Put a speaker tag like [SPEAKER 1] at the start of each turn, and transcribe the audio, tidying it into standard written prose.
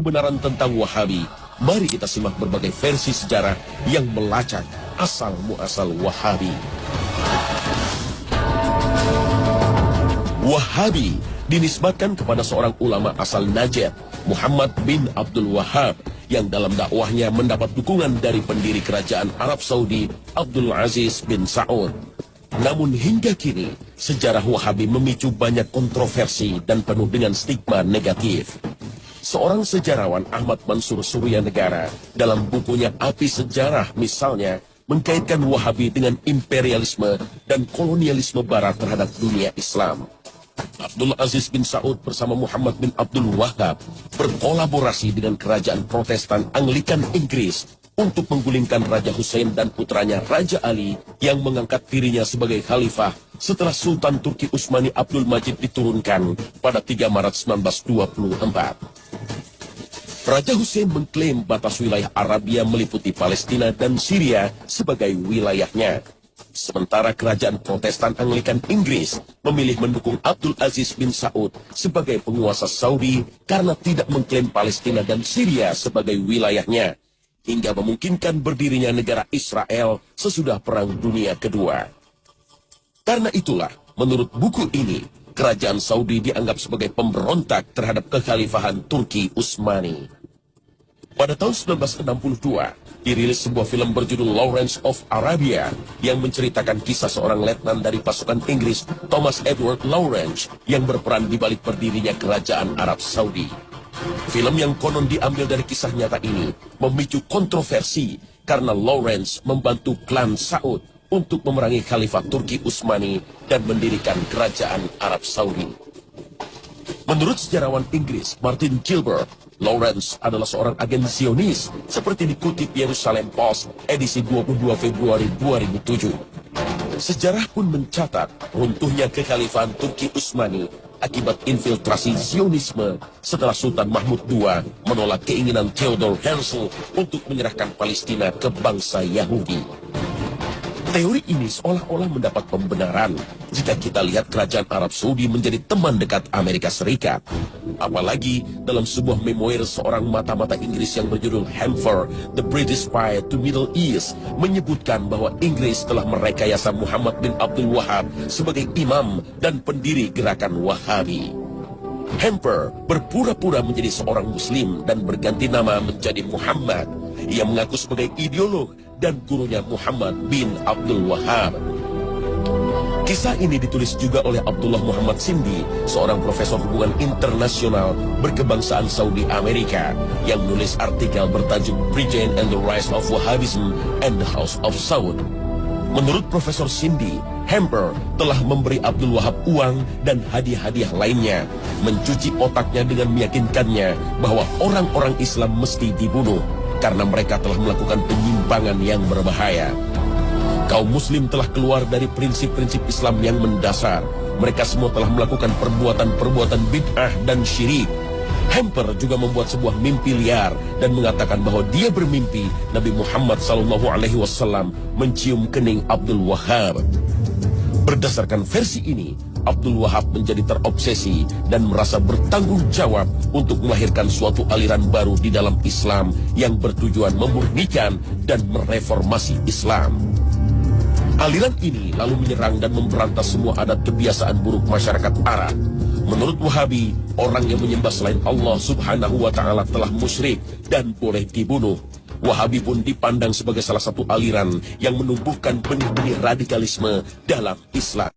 [SPEAKER 1] Kebenaran tentang Wahabi, mari kita simak berbagai versi sejarah yang melacak asal-muasal Wahabi. Wahabi dinisbatkan kepada seorang ulama asal Najd, Muhammad bin Abdul Wahhab, yang dalam dakwahnya mendapat dukungan dari pendiri kerajaan Arab Saudi, Abdul Aziz bin Saud. Namun hingga kini, sejarah Wahabi memicu banyak kontroversi dan penuh dengan stigma negatif. Seorang sejarawan, Ahmad Mansur Suryanegara, dalam bukunya Api Sejarah misalnya, mengkaitkan Wahabi dengan imperialisme dan kolonialisme barat terhadap dunia Islam. Abdul Aziz bin Saud bersama Muhammad bin Abdul Wahhab berkolaborasi dengan kerajaan Protestan Anglikan Inggris untuk menggulingkan Raja Hussein dan putranya Raja Ali yang mengangkat dirinya sebagai khalifah setelah Sultan Turki Utsmani Abdul Majid diturunkan pada 3 Maret 1924. Raja Hussein mengklaim batas wilayah Arabia meliputi Palestina dan Syria sebagai wilayahnya. Sementara kerajaan Protestan Anglikan Inggris memilih mendukung Abdul Aziz bin Saud sebagai penguasa Saudi karena tidak mengklaim Palestina dan Syria sebagai wilayahnya, hingga memungkinkan berdirinya negara Israel sesudah Perang Dunia Kedua. Karena itulah, menurut buku ini, kerajaan Saudi dianggap sebagai pemberontak terhadap kekhalifahan Turki Utsmani. Pada tahun 1962, dirilis sebuah film berjudul Lawrence of Arabia yang menceritakan kisah seorang letnan dari pasukan Inggris, Thomas Edward Lawrence, yang berperan di balik berdirinya kerajaan Arab Saudi. Film yang konon diambil dari kisah nyata ini memicu kontroversi karena Lawrence membantu klan Saud untuk memerangi Khalifah Turki Utsmani dan mendirikan kerajaan Arab Saudi. Menurut sejarawan Inggris Martin Gilbert, Lawrence adalah seorang agen Zionis seperti dikutip Jerusalem Post edisi 22 Februari 2007. Sejarah pun mencatat runtuhnya kekhalifahan Turki Utsmani akibat infiltrasi Zionisme setelah Sultan Mahmud II menolak keinginan Theodor Herzl untuk menyerahkan Palestina ke bangsa Yahudi. Teori ini seolah-olah mendapat pembenaran jika kita lihat kerajaan Arab Saudi menjadi teman dekat Amerika Serikat. Apalagi dalam sebuah memoir seorang mata-mata Inggris yang berjudul Hamper, The British Spy to Middle East, menyebutkan bahwa Inggris telah merekayasa Muhammad bin Abdul Wahhab sebagai imam dan pendiri gerakan Wahabi. Hamper berpura-pura menjadi seorang Muslim dan berganti nama menjadi Muhammad. Ia mengaku sebagai ideolog dan gurunya Muhammad bin Abdul Wahhab. Kisah ini ditulis juga oleh Abdullah Muhammad Sindi, seorang profesor hubungan internasional berkebangsaan Saudi Amerika, yang menulis artikel bertajuk Britain and the Rise of Wahhabism and the House of Saud. Menurut Profesor Sindi, Hamper telah memberi Abdul Wahhab uang dan hadiah-hadiah lainnya, mencuci otaknya dengan meyakinkannya bahwa orang-orang Islam mesti dibunuh karena mereka telah melakukan penyimpangan yang berbahaya. Kaum muslim telah keluar dari prinsip-prinsip Islam yang mendasar. Mereka semua telah melakukan perbuatan-perbuatan bid'ah dan syirik. Hamper juga membuat sebuah mimpi liar dan mengatakan bahwa dia bermimpi Nabi Muhammad SAW mencium kening Abdul Wahhab. Berdasarkan versi ini, Abdul Wahhab menjadi terobsesi dan merasa bertanggung jawab untuk melahirkan suatu aliran baru di dalam Islam yang bertujuan memurnikan dan mereformasi Islam. Aliran ini lalu menyerang dan memberantas semua adat kebiasaan buruk masyarakat Arab. Menurut Wahabi, orang yang menyembah selain Allah Subhanahu wa Ta'ala telah musyrik dan boleh dibunuh. Wahabi pun dipandang sebagai salah satu aliran yang menumbuhkan benih-benih radikalisme dalam Islam.